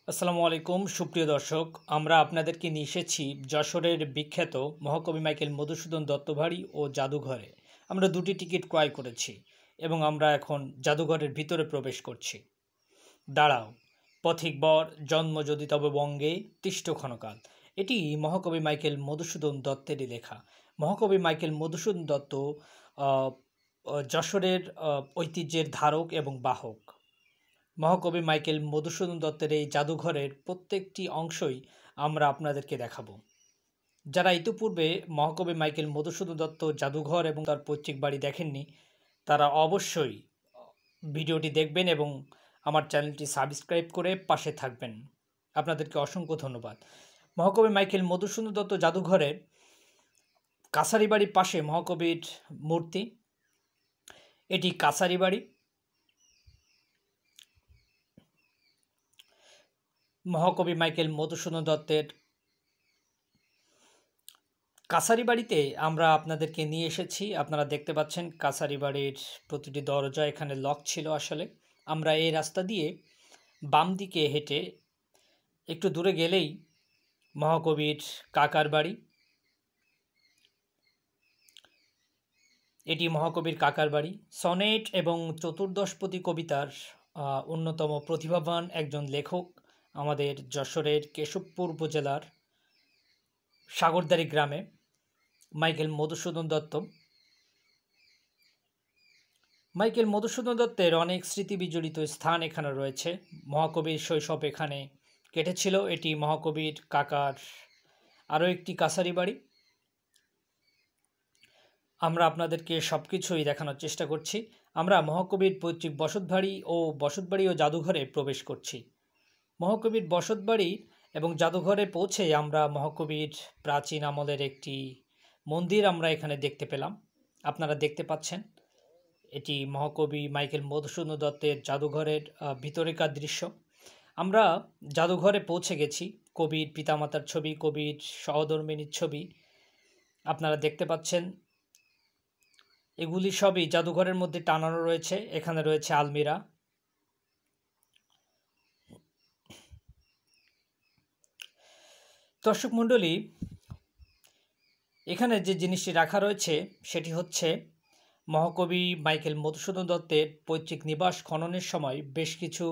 আসসালামু আলাইকুম সুপ্রিয় দর্শক, আমরা আপনাদেরকে নিয়ে এসেছি যশোরের বিখ্যাত মহাকবি মাইকেল মধুসূদন দত্ত বাড়ি ও জাদুঘরে। আমরা দুটি টিকিট ক্রয় করেছি এবং আমরা এখন জাদুঘরের ভিতরে প্রবেশ করছি। দাঁড়াও, পথিক বর জন্ম যদি তবে বঙ্গে তিষ্ঠ ক্ষণকাল। এটি মহাকবি মাইকেল মধুসূদন দত্তেরই লেখা। মহাকবি মাইকেল মধুসূদন দত্ত আহ, যশোরের ঐতিহ্যের ধারক এবং বাহক। মহাকবি মাইকেল মধুসূদন দত্তের এই জাদুঘরের প্রত্যেকটি অংশই আমরা আপনাদেরকে দেখাবো। যারা ইতিপূর্বে মহাকবি মাইকেল মধুসূদন দত্ত জাদুঘর এবং তার পৈতৃক বাড়ি দেখেননি, তারা অবশ্যই ভিডিওটি দেখবেন এবং আমার চ্যানেলটি সাবস্ক্রাইব করে পাশে থাকবেন। আপনাদেরকে অসংখ্য ধন্যবাদ। মহাকবি মাইকেল মধুসূদন দত্ত জাদুঘরের কাছারি বাড়ির পাশে মহাকবির মূর্তি। এটি কাছারি বাড়ি। মহাকবি মাইকেল মধুসূদন দত্তের কাছারি বাড়িতে আমরা আপনাদেরকে নিয়ে এসেছি। আপনারা দেখতে পাচ্ছেন কাছারি বাড়ির প্রতিটি দরজা এখানে লক ছিল। আসলে আমরা এই রাস্তা দিয়ে বাম দিকে হেঁটে একটু দূরে গেলেই মহাকবির কাকার বাড়ি। এটি মহাকবির কাকার বাড়ি। সনেট এবং চতুর্দশপদী কবিতার অন্যতম প্রতিভাবান একজন লেখক আমাদের যশোরের কেশবপুর উপজেলার সাগরদাড়ি গ্রামে মাইকেল মধুসূদন দত্ত। মাইকেল মধুসূদন দত্তের অনেক স্মৃতি বিজড়িত স্থান এখানে রয়েছে। মহাকবির শৈশব এখানে কেটেছিল। এটি মহাকবির কাকার আরও একটি কাছারি বাড়ি। আমরা আপনাদেরকে সব কিছুই দেখানোর চেষ্টা করছি। আমরা মহাকবির পৈতৃক বসতবাড়ি ও জাদুঘরে প্রবেশ করছি। মহাকবির বসতবাড়ি এবং জাদুঘরে পৌঁছে আমরা মহাকবির প্রাচীন আমলের একটি মন্দির আমরা এখানে দেখতে পেলাম। আপনারা দেখতে পাচ্ছেন এটি মহাকবি মাইকেল মধুসূদন দত্তের জাদুঘরের ভিতরেকার দৃশ্য। আমরা জাদুঘরে পৌঁছে গেছি। কবির পিতামাতার ছবি, কবির সহধর্মিণীর ছবি আপনারা দেখতে পাচ্ছেন। এগুলি সবই জাদুঘরের মধ্যে টানানো রয়েছে। এখানে রয়েছে আলমিরা। দর্শক মণ্ডলী, এখানে যে জিনিসটি রাখা রয়েছে সেটি হচ্ছে মহাকবি মাইকেল মধুসূদন দত্তের পৈতৃক নিবাস খননের সময় বেশ কিছু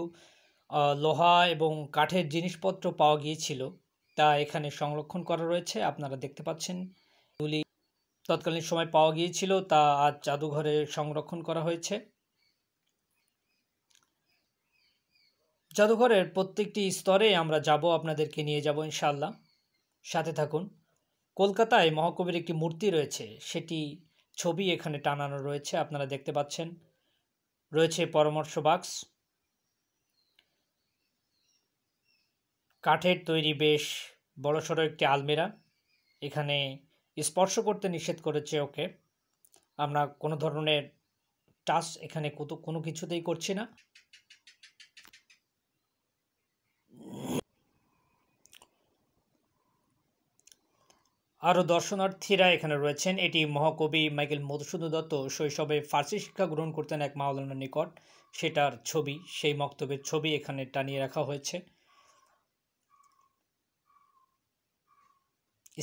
লোহা এবং কাঠের জিনিসপত্র পাওয়া গিয়েছিল, তা এখানে সংরক্ষণ করা রয়েছে। আপনারা দেখতে পাচ্ছেন এগুলি তৎকালীন সময় পাওয়া গিয়েছিল, তা আজ জাদুঘরে সংরক্ষণ করা হয়েছে। জাদুঘরের প্রত্যেকটি স্তরে আমরা যাব, আপনাদেরকে নিয়ে যাব ইনশাআল্লাহ। সাথে থাকুন। কলকাতায় মহাকবির একটি মূর্তি রয়েছে, সেটি ছবি এখানে টানানো রয়েছে। আপনারা দেখতে পাচ্ছেন রয়েছে পরামর্শ বাক্স, কাঠের তৈরি বেশ বড়সড় একটি আলমিরা। এখানে স্পর্শ করতে নিষেধ করেছে ওকে। আমরা কোনো ধরনের টাচ এখানে কোনো কিছুতেই করছি না। আরও দর্শনার্থীরা এখানে রয়েছেন। এটি মহাকবি মাইকেল মধুসূদন দত্ত শৈশবে ফার্সি শিক্ষা গ্রহণ করতেন এক মাওলানার নিকট, সেটার ছবি, সেই মক্তবের ছবি এখানে টানিয়ে রাখা হয়েছে।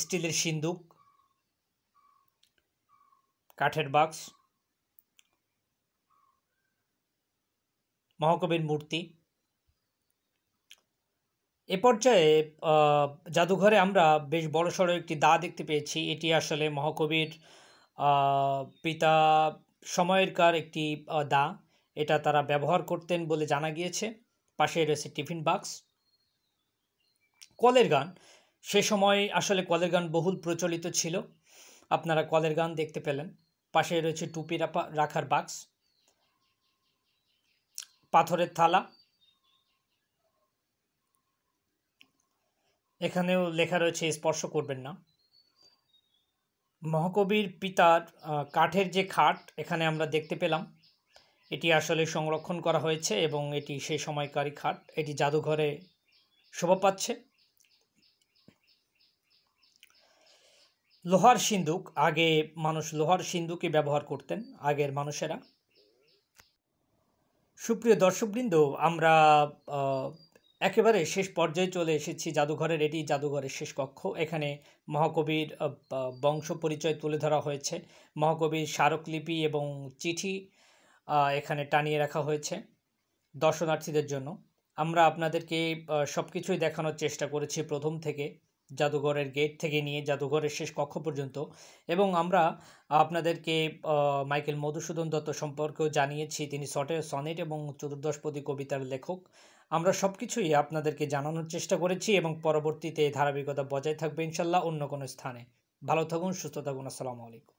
স্টিলের সিন্দুক, কাঠের বাক্স, মহাকবির মূর্তি। এ পর্যায়ে জাদুঘরে আমরা বেশ বড়সড় একটি দা দেখতে পেয়েছি। এটি আসলে মহাকবির পিতা সময়কার একটি দা। এটা তারা ব্যবহার করতেন বলে জানা গিয়েছে। পাশে রয়েছে টিফিন বাক্স। কলের গান, সে সময় আসলে কলের গান বহুল প্রচলিত ছিল। আপনারা কলের গান দেখতে পেলেন। পাশে রয়েছে টুপি রাখার বাক্স, পাথরের থালা। এখানেও লেখা রয়েছে স্পর্শ করবেন না। মহাকবির পিতার কাঠের যে খাট এখানে আমরা দেখতে পেলাম, এটি আসলে সংরক্ষণ করা হয়েছে এবং এটি সেই সময়কারী খাট। এটি জাদুঘরে শোভা পাচ্ছে। লোহার সিন্দুক, আগে মানুষ লোহার সিন্দুকই ব্যবহার করতেন আগের মানুষেরা। সুপ্রিয় দর্শকবৃন্দ, আমরা একেবারে শেষ পর্যায়ে চলে এসেছি জাদুঘরের। এটি জাদুঘরের শেষ কক্ষ। এখানে মহাকবির বংশ পরিচয় তুলে ধরা হয়েছে। মহাকবির স্মারকলিপি এবং চিঠি এখানে টানিয়ে রাখা হয়েছে দর্শনার্থীদের জন্য। আমরা আপনাদেরকে সব কিছুই দেখানোর চেষ্টা করেছি প্রথম থেকে, জাদুঘরের গেট থেকে নিয়ে জাদুঘরের শেষ কক্ষ পর্যন্ত। এবং আমরা আপনাদেরকে মাইকেল মধুসূদন দত্ত সম্পর্কেও জানিয়েছি। তিনি সনেট এবং চতুর্দশপদী কবিতার লেখক। আমরা সব কিছুই আপনাদেরকে জানানোর চেষ্টা করেছি এবং পরবর্তীতে ধারাবাহিকতা বজায় থাকবে ইনশাল্লাহ অন্য কোনো স্থানে। ভালো থাকুন, সুস্থ থাকুন। আসসালামু আলাইকুম।